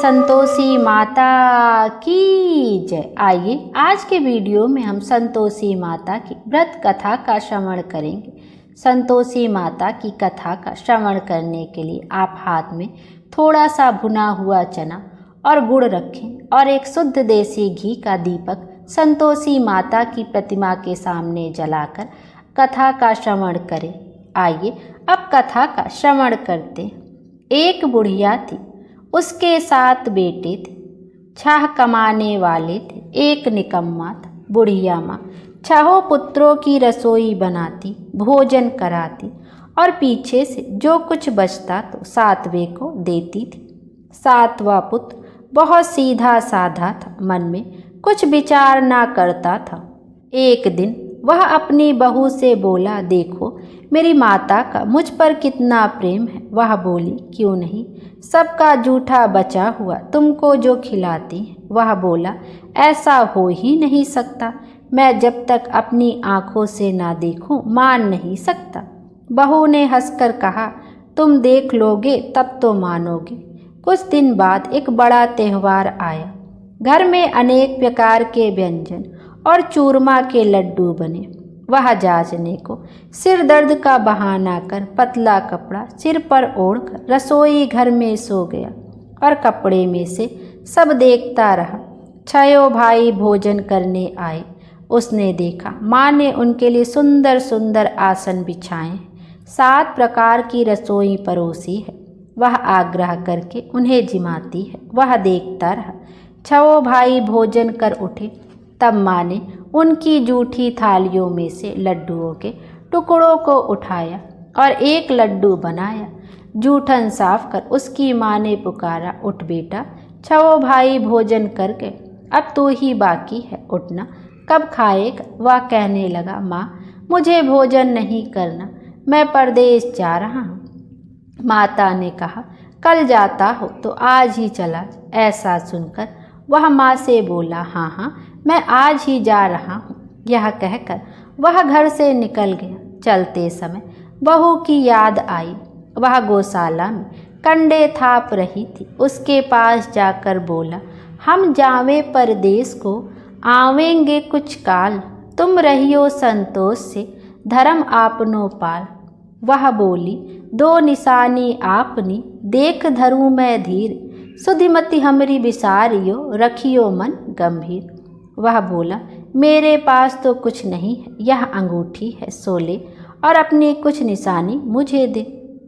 संतोषी माता की जय। आइए आज के वीडियो में हम संतोषी माता की व्रत कथा का श्रवण करेंगे। संतोषी माता की कथा का श्रवण करने के लिए आप हाथ में थोड़ा सा भुना हुआ चना और गुड़ रखें और एक शुद्ध देसी घी का दीपक संतोषी माता की प्रतिमा के सामने जलाकर कथा का श्रवण करें। आइए अब कथा का श्रवण करते हैं। एक बुढ़िया थी, उसके 7 बेटे थे, 6 कमाने वाले थे, एक निकम्मा था। बुढ़िया माँ 6 पुत्रों की रसोई बनाती, भोजन कराती और पीछे से जो कुछ बचता तो 7वें को देती थी। 7वां पुत्र बहुत सीधा साधा था, मन में कुछ विचार ना करता था। एक दिन वह अपनी बहू से बोला, देखो मेरी माता का मुझ पर कितना प्रेम है। वह बोली, क्यों नहीं, सबका जूठा बचा हुआ तुमको जो खिलाती है। वह बोला, ऐसा हो ही नहीं सकता, मैं जब तक अपनी आँखों से ना देखूं मान नहीं सकता। बहू ने हंसकर कहा, तुम देख लोगे तब तो मानोगे। कुछ दिन बाद एक बड़ा त्यौहार आया। घर में अनेक प्रकार के व्यंजन और चूरमा के लड्डू बने। वह जांचने को सिर दर्द का बहाना कर पतला कपड़ा सिर पर ओढ़कर रसोई घर में सो गया और कपड़े में से सब देखता रहा। 6 भाई भोजन करने आए। उसने देखा माँ ने उनके लिए सुंदर सुंदर आसन बिछाए, 7 प्रकार की रसोई परोसी है। वह आग्रह करके उन्हें जिमाती है। वह देखता रहा। 6 भाई भोजन कर उठे। तब माँ ने उनकी जूठी थालियों में से लड्डुओं के टुकड़ों को उठाया और एक लड्डू बनाया। जूठन साफ कर उसकी माँ ने पुकारा, उठ बेटा, 6 भाई भोजन कर गए, अब तू ही बाकी है, उठना, कब खाएगा। वह कहने लगा, माँ मुझे भोजन नहीं करना, मैं परदेश जा रहा हूँ। माता ने कहा, कल जाता हो तो आज ही चला। ऐसा सुनकर वह माँ से बोला, हाँ हाँ मैं आज ही जा रहा हूँ। यह कहकर वह घर से निकल गया। चलते समय बहू की याद आई। वह गौशाला में कंडे थाप रही थी। उसके पास जाकर बोला, हम जावे परदेश को, आवेंगे कुछ काल, तुम रहियो संतोष से, धर्म आपनो पाल। वह बोली, 2 निशानी आपनी, देख धरूं मैं धीर, सुधिमति हमरी विसारियो, रखियो मन गंभीर। वह बोला, मेरे पास तो कुछ नहीं है, यह अंगूठी है, सोले और अपनी कुछ निशानी मुझे दे।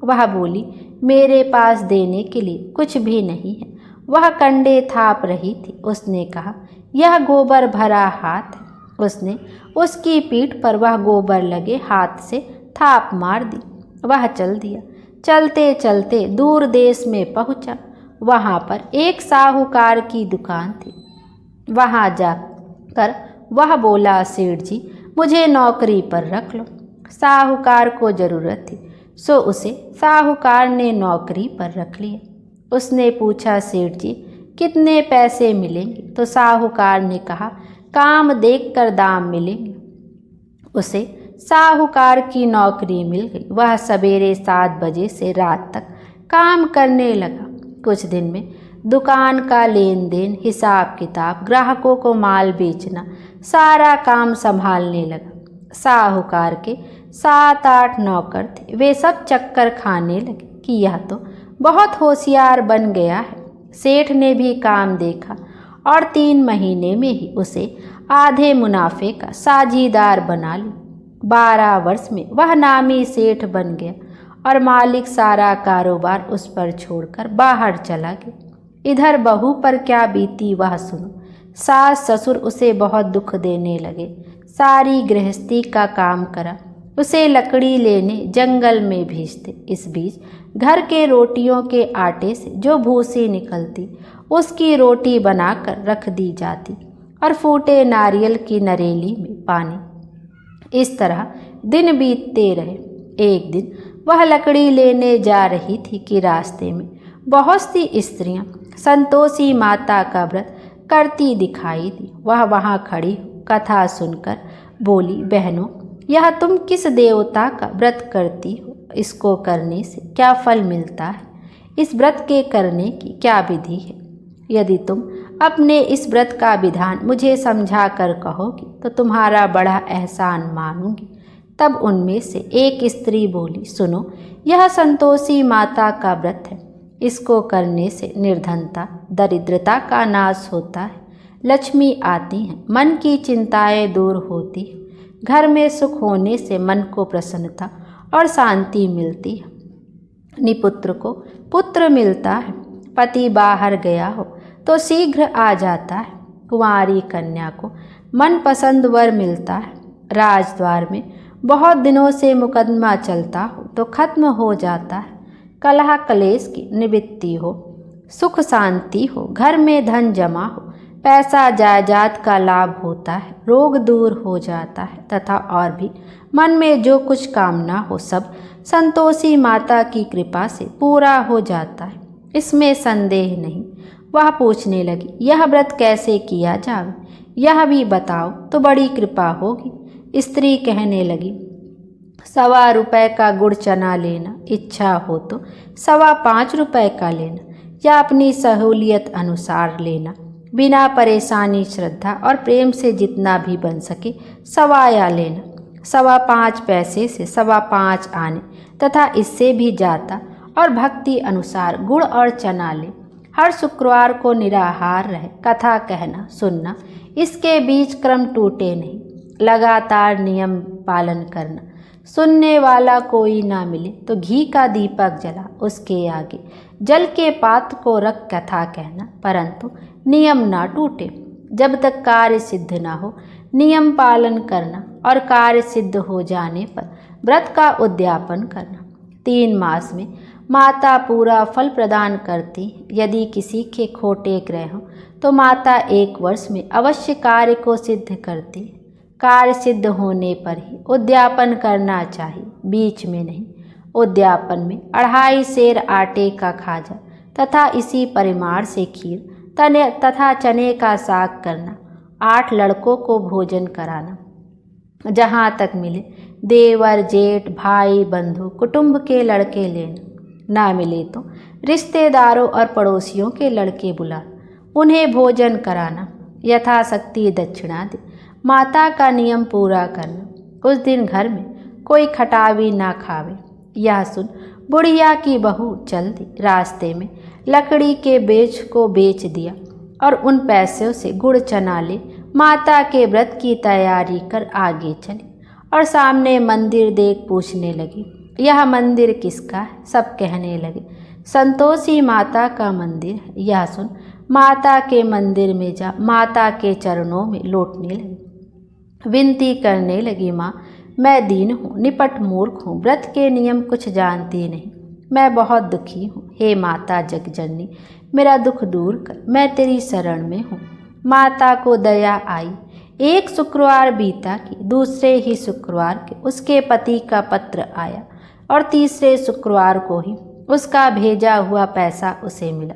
वह बोली, मेरे पास देने के लिए कुछ भी नहीं है। वह कंडे थाप रही थी। उसने कहा, यह गोबर भरा हाथ है। उसने उसकी पीठ पर वह गोबर लगे हाथ से थाप मार दी। वह चल दिया। चलते चलते दूर देश में पहुंचा। वहाँ पर एक साहूकार की दुकान थी। वहाँ जाकर वह बोला, सेठ जी मुझे नौकरी पर रख लो। साहूकार को ज़रूरत थी, सो उसे साहूकार ने नौकरी पर रख लिया। उसने पूछा, सेठ जी कितने पैसे मिलेंगे? तो साहूकार ने कहा, काम देखकर दाम मिलेंगे। उसे साहूकार की नौकरी मिल गई। वह सवेरे 7 बजे से रात तक काम करने लगा। कुछ दिन में दुकान का लेन देन, हिसाब किताब, ग्राहकों को माल बेचना, सारा काम संभालने लगा। साहूकार के 7-8 नौकर थे। वे सब चक्कर खाने लगे कि यह तो बहुत होशियार बन गया है। सेठ ने भी काम देखा और 3 महीने में ही उसे आधे मुनाफे का साझीदार बना लिया। 12 वर्ष में वह नामी सेठ बन गया और मालिक सारा कारोबार उस पर छोड़कर बाहर चला गया। इधर बहू पर क्या बीती वह सुनो। सास ससुर उसे बहुत दुख देने लगे। सारी गृहस्थी का काम करा, उसे लकड़ी लेने जंगल में भेजते। इस बीच घर के रोटियों के आटे से जो भूसी निकलती, उसकी रोटी बनाकर रख दी जाती और फूटे नारियल की नरेली में पानी। इस तरह दिन बीतते रहे। एक दिन वह लकड़ी लेने जा रही थी कि रास्ते में बहुत सी स्त्रियां संतोषी माता का व्रत करती दिखाई दी। वह वहां खड़ी कथा सुनकर बोली, बहनों यह तुम किस देवता का व्रत करती हो? इसको करने से क्या फल मिलता है? इस व्रत के करने की क्या विधि है? यदि तुम अपने इस व्रत का विधान मुझे समझा कर कहोगी तो तुम्हारा बड़ा एहसान मानूंगी। तब उनमें से एक स्त्री बोली, सुनो, यह संतोषी माता का व्रत है। इसको करने से निर्धनता, दरिद्रता का नाश होता है, लक्ष्मी आती है, मन की चिंताएं दूर होती है, घर में सुख होने से मन को प्रसन्नता और शांति मिलती है, निपुत्र को पुत्र मिलता है, पति बाहर गया हो तो शीघ्र आ जाता है, कुंवारी कन्या को मनपसंद वर मिलता है, राजद्वार में बहुत दिनों से मुकदमा चलता हो तो खत्म हो जाता है, कलह कलेश की निवृत्ति हो, सुख शांति हो, घर में धन जमा हो, पैसा जायदाद का लाभ होता है, रोग दूर हो जाता है तथा और भी मन में जो कुछ कामना हो सब संतोषी माता की कृपा से पूरा हो जाता है, इसमें संदेह नहीं। वह पूछने लगी, यह व्रत कैसे किया जाए, यह भी बताओ तो बड़ी कृपा होगी। स्त्री कहने लगी, 1.25 रुपये का गुड़ चना लेना, इच्छा हो तो 5.25 रुपये का लेना या अपनी सहूलियत अनुसार लेना, बिना परेशानी श्रद्धा और प्रेम से जितना भी बन सके सवाया लेना। 5.25 पैसे से 5.25 आने तथा इससे भी जाता और भक्ति अनुसार गुड़ और चना ले। हर शुक्रवार को निराहार रहे, कथा कहना सुनना, इसके बीच क्रम टूटे नहीं, लगातार नियम पालन करना। सुनने वाला कोई ना मिले तो घी का दीपक जला उसके आगे जल के पात्र को रख कथा कहना, परंतु नियम ना टूटे। जब तक कार्य सिद्ध ना हो नियम पालन करना और कार्य सिद्ध हो जाने पर व्रत का उद्यापन करना। 3 मास में माता पूरा फल प्रदान करती। यदि किसी के खोटे ग्रह हों तो माता 1 वर्ष में अवश्य कार्य को सिद्ध करती। कार्य सिद्ध होने पर ही उद्यापन करना चाहिए, बीच में नहीं। उद्यापन में 2.5 सेर आटे का खाजा तथा इसी परिमाण से खीर तथा चने का साग करना। 8 लड़कों को भोजन कराना। जहाँ तक मिले देवर जेठ भाई बंधु कुटुंब के लड़के लेना, ना मिले तो रिश्तेदारों और पड़ोसियों के लड़के बुला उन्हें भोजन कराना। यथाशक्ति दक्षिणा दे। माता का नियम पूरा करना। उस दिन घर में कोई खटावी ना खावे। यह सुन बुढ़िया की बहू चल दी। रास्ते में लकड़ी के बेच को बेच दिया और उन पैसों से गुड़ चना ले माता के व्रत की तैयारी कर आगे चली और सामने मंदिर देख पूछने लगी, यह मंदिर किसका है? सब कहने लगे, संतोषी माता का मंदिर है। यह सुन माता के मंदिर में जा माता के चरणों में लौटने लगी, विनती करने लगी, माँ मैं दीन हूँ, निपट मूर्ख हूँ, व्रत के नियम कुछ जानती नहीं, मैं बहुत दुखी हूँ। हे माता जगजननी, मेरा दुख दूर कर, मैं तेरी शरण में हूँ। माता को दया आई। एक शुक्रवार बीता कि दूसरे ही शुक्रवार के उसके पति का पत्र आया और तीसरे शुक्रवार को ही उसका भेजा हुआ पैसा उसे मिला।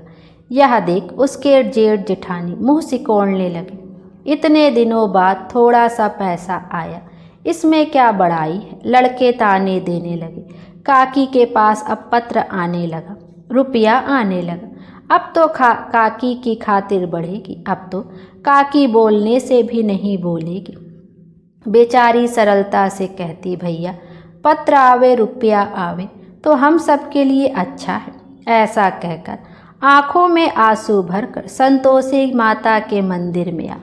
यह देख उसके जेठ जेठानी मुँह सिकोड़ने लगे। इतने दिनों बाद थोड़ा सा पैसा आया, इसमें क्या बड़ाई है? लड़के ताने देने लगे। काकी के पास अब पत्र आने लगा, रुपया आने लगा। अब तो काकी की खातिर बढ़ेगी। अब तो काकी बोलने से भी नहीं बोलेगी। बेचारी सरलता से कहती, भैया पत्र आवे रुपया आवे तो हम सबके लिए अच्छा है। ऐसा कहकर आँखों में आंसू भरकर संतोषी माता के मंदिर में आ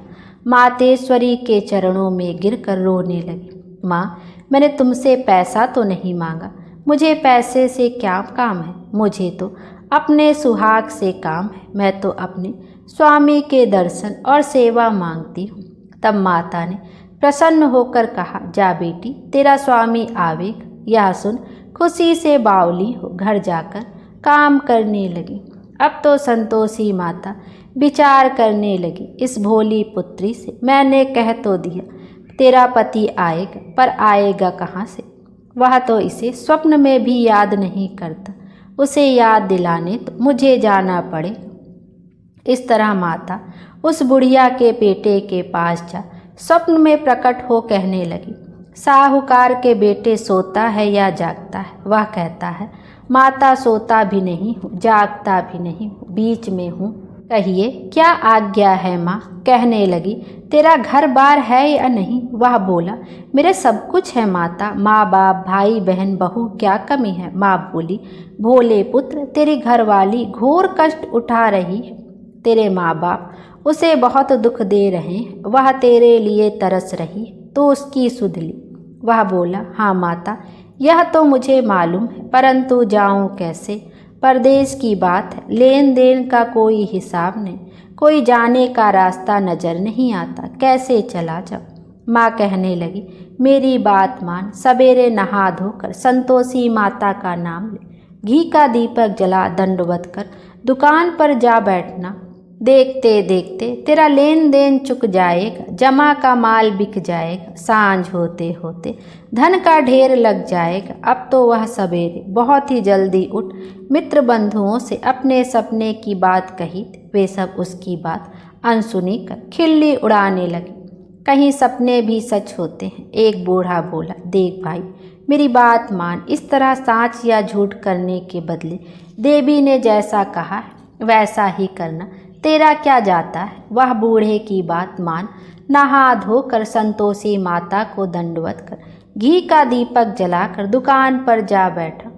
मातेश्वरी के चरणों में गिरकर रोने लगी। माँ, मैंने तुमसे पैसा तो नहीं मांगा, मुझे पैसे से क्या काम है? मुझे तो अपने सुहाग से काम है। मैं तो अपने स्वामी के दर्शन और सेवा मांगती हूँ। तब माता ने प्रसन्न होकर कहा, जा बेटी, तेरा स्वामी आवेगा। यह सुन खुशी से बावली हो घर जाकर काम करने लगी। अब तो संतोषी माता विचार करने लगी, इस भोली पुत्री से मैंने कह तो दिया तेरा पति आएगा, पर आएगा कहाँ से? वह तो इसे स्वप्न में भी याद नहीं करता, उसे याद दिलाने तो मुझे जाना पड़ेगा। इस तरह माता उस बुढ़िया के बेटे के पास जा स्वप्न में प्रकट हो कहने लगी, साहूकार के बेटे सोता है या जागता है? वह कहता है, माता सोता भी नहीं हूँ, जागता भी नहीं हूँ, बीच में हूँ। कहिए क्या आज्ञा है माँ। कहने लगी तेरा घर बार है या नहीं। वह बोला मेरे सब कुछ है माता, माँ बाप भाई बहन बहू क्या कमी है। माँ बोली भोले पुत्र तेरी घरवाली घोर कष्ट उठा रही है, तेरे माँ बाप उसे बहुत दुख दे रहे हैं, वह तेरे लिए तरस रही है तो उसकी सुध ली। वह बोला हाँ माता यह तो मुझे मालूम है, परंतु जाऊं कैसे। परदेश की बात है, लेन देन का कोई हिसाब नहीं, कोई जाने का रास्ता नजर नहीं आता, कैसे चला जाऊं। माँ कहने लगी मेरी बात मान, सवेरे नहा धोकर संतोषी माता का नाम ले, घी का दीपक जला दंडवत कर दुकान पर जा बैठना। देखते देखते तेरा लेन देन चुक जाएगा, जमा का माल बिक जाएगा, सांझ होते होते धन का ढेर लग जाएगा। अब तो वह सवेरे बहुत ही जल्दी उठ मित्र बंधुओं से अपने सपने की बात कही, वे सब उसकी बात अनसुनी कर खिल्ली उड़ाने लगे। कहीं सपने भी सच होते हैं। एक बूढ़ा बोला देख भाई मेरी बात मान, इस तरह सांच या झूठ करने के बदले देवी ने जैसा कहा है वैसा ही करना, तेरा क्या जाता है। वह बूढ़े की बात मान नहा धोकर संतोषी माता को दंडवत कर घी का दीपक जलाकर दुकान पर जा बैठा।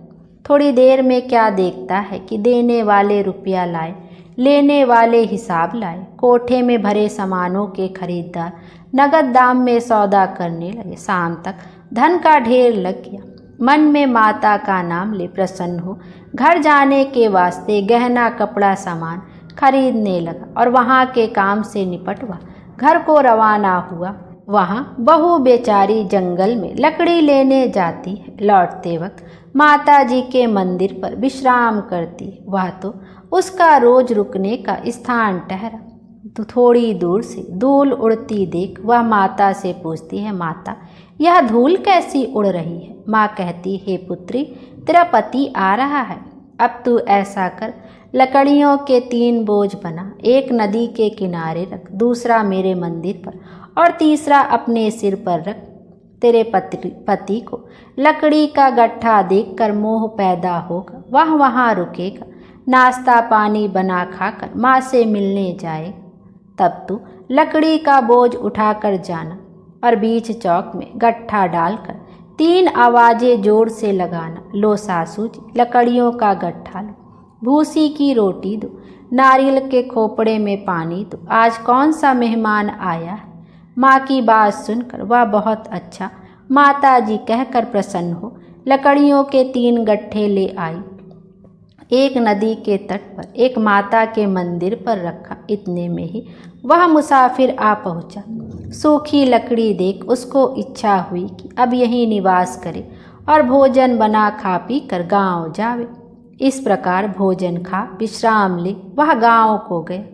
थोड़ी देर में क्या देखता है कि देने वाले रुपया लाए, लेने वाले हिसाब लाए। कोठे में भरे सामानों के खरीदार नगद दाम में सौदा करने लगे। शाम तक धन का ढेर लग गया। मन में माता का नाम ले प्रसन्न हो घर जाने के वास्ते गहना कपड़ा सामान खरीदने लगा और वहाँ के काम से निपट वह घर को रवाना हुआ। वहाँ बहू बेचारी जंगल में लकड़ी लेने जाती है, लौटते वक्त माता जी के मंदिर पर विश्राम करती है। वह तो उसका रोज रुकने का स्थान ठहरा। तो थोड़ी दूर से धूल उड़ती देख वह माता से पूछती है माता यह धूल कैसी उड़ रही है। माँ कहती हे पुत्री तेरा पति आ रहा है, अब तू ऐसा कर लकड़ियों के 3 बोझ बना, एक नदी के किनारे रख, दूसरा मेरे मंदिर पर और तीसरा अपने सिर पर रख। तेरे पति को लकड़ी का गट्ठा देखकर मोह पैदा होगा, वह वहाँ रुकेगा, नाश्ता पानी बना खाकर माँ से मिलने जाएगा। तब तू लकड़ी का बोझ उठाकर जाना और बीच चौक में गट्ठा डालकर 3 आवाजें जोर से लगाना, लो सासू जी लकड़ियों का गट्ठा लो, भूसी की रोटी दो, नारियल के खोपड़े में पानी दो, आज कौन सा मेहमान आया है। माँ की बात सुनकर वह बहुत अच्छा माता जी कहकर प्रसन्न हो लकड़ियों के 3 गट्ठे ले आई। एक नदी के तट पर एक माता के मंदिर पर रखा। इतने में ही वह मुसाफिर आ पहुँचा। सूखी लकड़ी देख उसको इच्छा हुई कि अब यहीं निवास करे और भोजन बना खा पी कर गाँव जावे। इस प्रकार भोजन खा विश्राम ले वह गाँव को गए।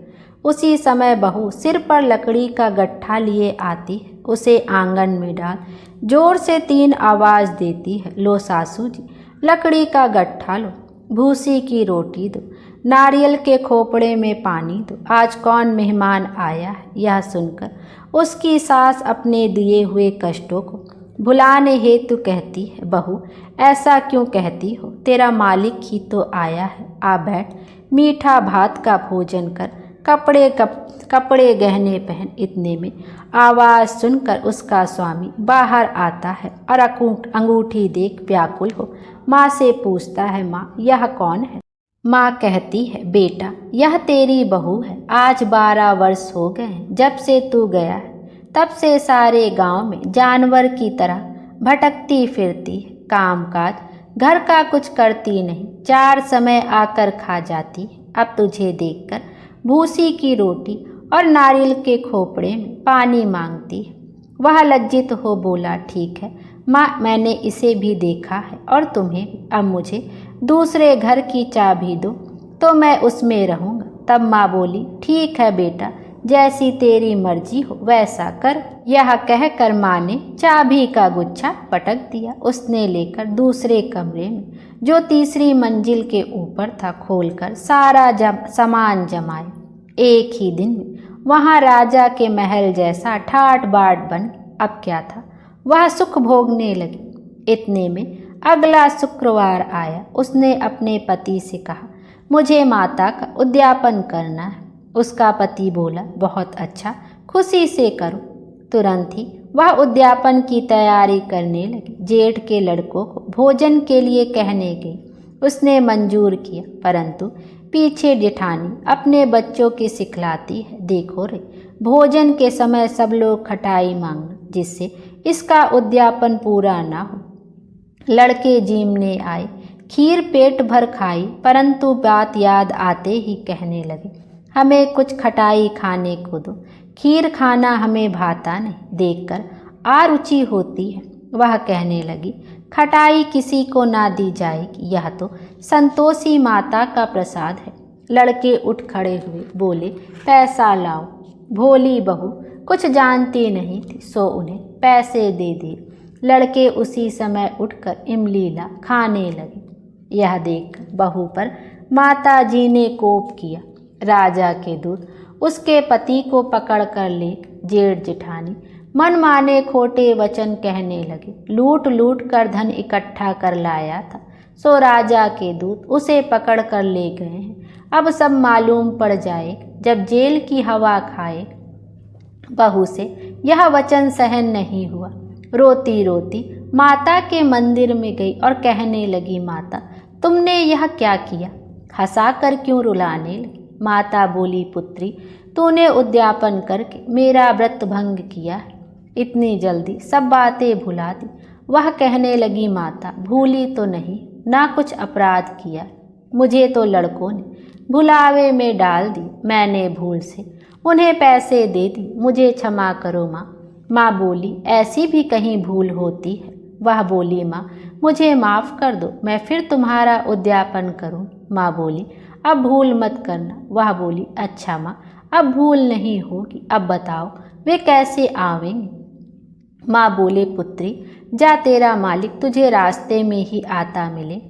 उसी समय बहू सिर पर लकड़ी का गट्ठा लिए आती है, उसे आंगन में डाल जोर से 3 आवाज देती है, लो सासू जी लकड़ी का गट्ठा लो, भूसी की रोटी दो, नारियल के खोपड़े में पानी दो, आज कौन मेहमान आया है। यह सुनकर उसकी सास अपने दिए हुए कष्टों को भुलाने हेतु कहती है, बहू ऐसा क्यों कहती हो, तेरा मालिक ही तो आया है, आ बैठ, मीठा भात का भोजन कर, कपड़े गहने पहन। इतने में आवाज़ सुनकर उसका स्वामी बाहर आता है और अंगूठी देख व्याकुल हो माँ से पूछता है, माँ यह कौन है। माँ कहती है, बेटा यह तेरी बहू है, आज 12 वर्ष हो गए हैं जब से तू गया है, तब से सारे गांव में जानवर की तरह भटकती फिरती है, कामकाज घर का कुछ करती नहीं, 4 समय आकर खा जाती है। अब तुझे देखकर भूसी की रोटी और नारियल के खोपड़े में पानी मांगती है। वह लज्जित हो बोला, ठीक है माँ मैंने इसे भी देखा है और तुम्हें भी, अब मुझे दूसरे घर की चाबी दो तो मैं उसमें रहूँगा। तब माँ बोली, ठीक है बेटा जैसी तेरी मर्जी हो वैसा कर। यह कहकर माँ ने चाबी का गुच्छा पटक दिया। उसने लेकर दूसरे कमरे में जो तीसरी मंजिल के ऊपर था खोलकर सारा सामान जमाया। एक ही दिन में वहाँ राजा के महल जैसा ठाट बाट बन। अब क्या था, वह सुख भोगने लगी। इतने में अगला शुक्रवार आया। उसने अपने पति से कहा, मुझे माता का उद्यापन करना है। उसका पति बोला, बहुत अच्छा, खुशी से करो। तुरंत ही वह उद्यापन की तैयारी करने लगी। जेठ के लड़कों को भोजन के लिए कहने गई। उसने मंजूर किया, परंतु पीछे जेठानी अपने बच्चों की सिखलाती है, देखो रे, भोजन के समय सब लोग खटाई मांगना, जिससे इसका उद्यापन पूरा ना हो। लड़के जीमने आए, खीर पेट भर खाई, परंतु बात याद आते ही कहने लगे, हमें कुछ खटाई खाने को दो, खीर खाना हमें भाता नहीं, देखकर आरुचि होती है। वह कहने लगी, खटाई किसी को ना दी जाएगी, यह तो संतोषी माता का प्रसाद है। लड़के उठ खड़े हुए, बोले, पैसा लाओ। भोली बहू कुछ जानती नहीं थी, सो उन्हें पैसे दे दिए। लड़के उसी समय उठकर इमली ला खाने लगे। यह देख बहू पर माता जी ने कोप किया। राजा के दूत उसके पति को पकड़ कर ले। जेठ जेठानी मनमाने खोटे वचन कहने लगे, लूट लूट कर धन इकट्ठा कर लाया था, सो राजा के दूत उसे पकड़ कर ले गए हैं। अब सब मालूम पड़ जाए जब जेल की हवा खाए। बहू से यह वचन सहन नहीं हुआ। रोती रोती माता के मंदिर में गई और कहने लगी, माता तुमने यह क्या किया? हंसा कर क्यों रुलाने लगी? माता बोली, पुत्री तूने उद्यापन करके मेरा व्रत भंग किया है, इतनी जल्दी सब बातें भुला दी। वह कहने लगी, माता भूली तो नहीं, ना कुछ अपराध किया, मुझे तो लड़कों ने भुलावे में डाल दी, मैंने भूल से उन्हें पैसे दे दी, मुझे क्षमा करो माँ। माँ बोली, ऐसी भी कहीं भूल होती है? वह बोली, माँ मुझे माफ़ कर दो, मैं फिर तुम्हारा उद्यापन करूँ। माँ बोली, अब भूल मत करना। वह बोली, अच्छा माँ, अब भूल नहीं होगी, अब बताओ वे कैसे आवेंगे? माँ बोले, पुत्री जा, तेरा मालिक तुझे रास्ते में ही आता मिले।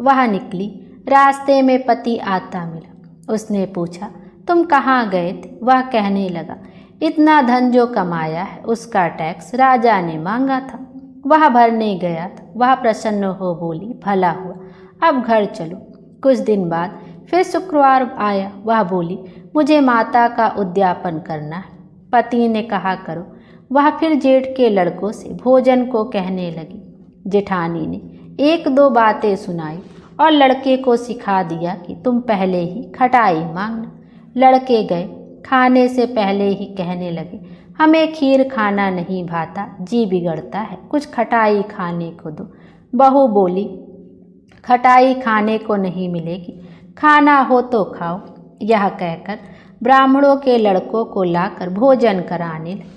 वह निकली, रास्ते में पति आता मिला। उसने पूछा, तुम कहाँ गए थे? वह कहने लगा, इतना धन जो कमाया है उसका टैक्स राजा ने मांगा था, वह भरने गया था। वह प्रसन्न हो बोली, भला हुआ, अब घर चलो। कुछ दिन बाद फिर शुक्रवार आया। वह बोली, मुझे माता का उद्यापन करना है। पति ने कहा, करो। वह फिर जेठ के लड़कों से भोजन को कहने लगी। जेठानी ने एक दो बातें सुनाई और लड़के को सिखा दिया कि तुम पहले ही खटाई मांगना। लड़के गए, खाने से पहले ही कहने लगे, हमें खीर खाना नहीं भाता, जी बिगड़ता है, कुछ खटाई खाने को दो। बहू बोली, खटाई खाने को नहीं मिलेगी, खाना हो तो खाओ। यह कहकर ब्राह्मणों के लड़कों को लाकर भोजन कराने लगे।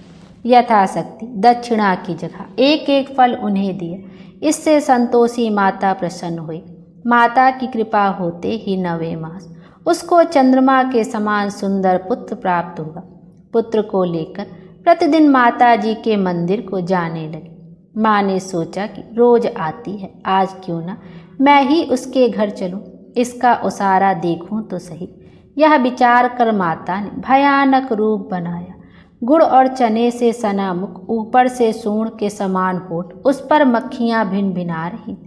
यथाशक्ति दक्षिणा की जगह एक एक फल उन्हें दिया। इससे संतोषी माता प्रसन्न हुई। माता की कृपा होते ही 9वें मास उसको चंद्रमा के समान सुंदर पुत्र प्राप्त हुआ। पुत्र को लेकर प्रतिदिन माता जी के मंदिर को जाने लगी। माँ ने सोचा कि रोज आती है, आज क्यों ना मैं ही उसके घर चलूं, इसका उसारा देखूं तो सही। यह विचार कर माता ने भयानक रूप बनाया। गुड़ और चने से सना मुख, ऊपर से सूंड के समान होठ, उस पर मक्खियाँ भिन भिना रही।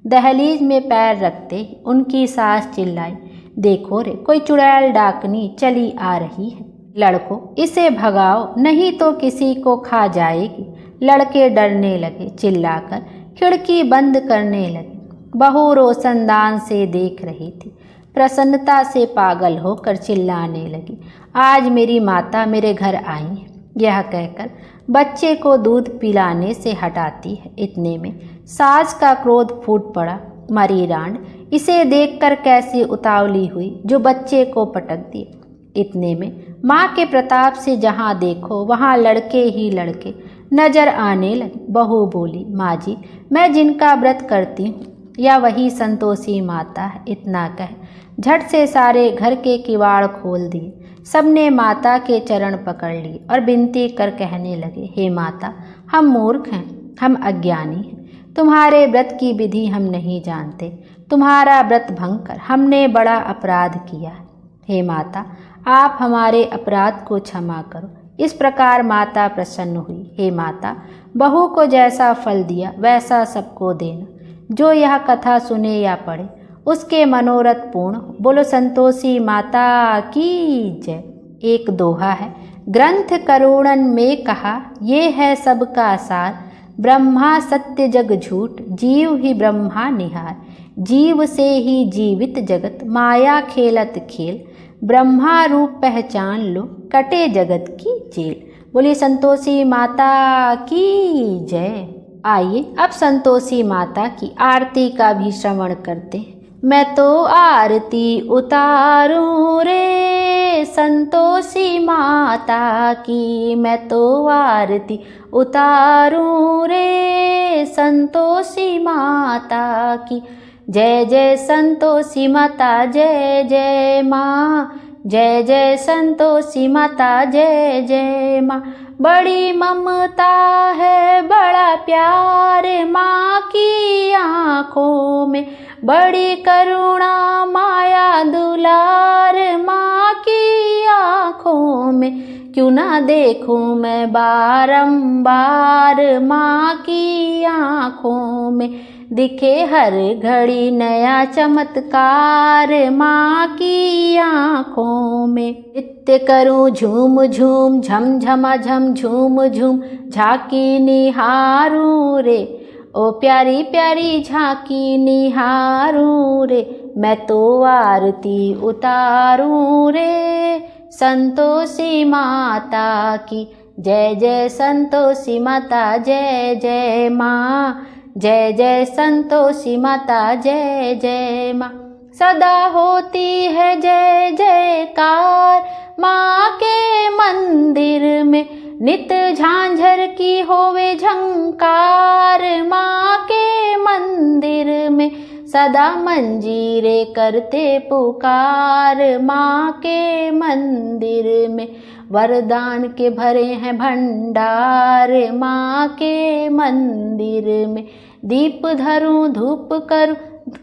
दहलीज में पैर रखते ही उनकी सास चिल्लाई, देखो रे, कोई चुड़ैल डाकनी चली आ रही है, लड़को इसे भगाओ, नहीं तो किसी को खा जाएगी। लड़के डरने लगे, चिल्लाकर खिड़की बंद करने लगे। बहू रोशनदान से देख रही थी, प्रसन्नता से पागल होकर चिल्लाने लगी, आज मेरी माता मेरे घर आई है। यह कहकर बच्चे को दूध पिलाने से हटाती है। इतने में सास का क्रोध फूट पड़ा। मरी रांड इसे देखकर कैसी उतावली हुई जो बच्चे को पटक दिए। इतने में माँ के प्रताप से जहाँ देखो वहाँ लड़के ही लड़के नजर आने लगे। बहू बोली, माँ जी, मैं जिनका व्रत करती हूँ या वही संतोषी माता है। इतना कह झट से सारे घर के किवाड़ खोल दिए। सबने माता के चरण पकड़ लिए और विनती कर कहने लगे, हे माता, हम मूर्ख हैं, हम अज्ञानी हैं, तुम्हारे व्रत की विधि हम नहीं जानते, तुम्हारा व्रत भंग कर हमने बड़ा अपराध किया है। हे माता, आप हमारे अपराध को क्षमा करो। इस प्रकार माता प्रसन्न हुई। हे माता, बहू को जैसा फल दिया वैसा सबको देना। जो यह कथा सुने या पढ़े उसके मनोरथ पूर्ण हो। बोलो संतोषी माता की जय। एक दोहा है, ग्रंथ करोड़न में कहा, ये है सबका सार, ब्रह्मा सत्य जग झूठ, जीव ही ब्रह्मा निहार। जीव से ही जीवित जगत, माया खेलत खेल, ब्रह्मा रूप पहचान लो, कटे जगत की जेल। बोलिए संतोषी माता की जय। आइए अब संतोषी माता की आरती का भी श्रवण करते हैं। मैं तो आरती उतारूं रे संतोषी माता की, मैं तो आरती उतारूं रे संतोषी माता की। जय जय संतोषी माता जय जय माँ, जय जय संतोषी माता जय जय माँ। बड़ी ममता है बड़ा प्यार माँ की आँखों में, बड़ी करुणा माया दुलार माँ की आँखों में। क्यों ना देखूं मैं बारंबार माँ की आँखों में, दिखे हर घड़ी नया चमत्कार माँ की आँखों में। नित्य करूं झूम झूम झम झमा झम झूम झूम, झांकी निहारूं रे ओ प्यारी प्यारी झांकी निहारूं रे। मैं तो आरती उतारूं रे संतोषी माता की। जय जय संतोषी माता जय जय माँ, जय जय संतोषी माता जय जय माँ। सदा होती है जय जयकार माँ के मंदिर में, नित झांझर की होवे झंकार माँ के मंदिर में। सदा मंजीरे करते पुकार माँ के मंदिर में, वरदान के भरे हैं भंडार माँ के मंदिर में। दीप धरूं धूप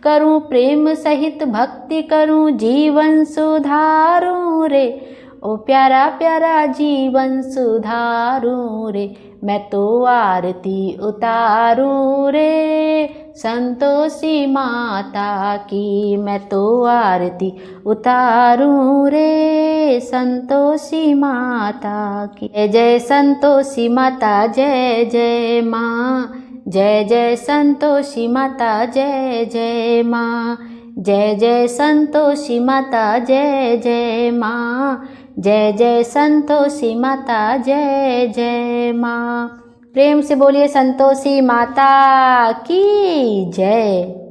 करूं प्रेम सहित भक्ति करूं, जीवन सुधारूं रे ओ प्यारा प्यारा जीवन सुधारूं रे। मैं तो आरती उतारूं रे संतोषी माता की, मैं तो आरती उतारूं रे संतोषी माता की। जय जय संतोषी माता जय जय माँ, जय जय संतोषी माता जय जय माँ, जय जय संतोषी माता जय जय माँ, जय जय संतोषी माता जय जय माँ। प्रेम से बोलिए संतोषी माता की जय।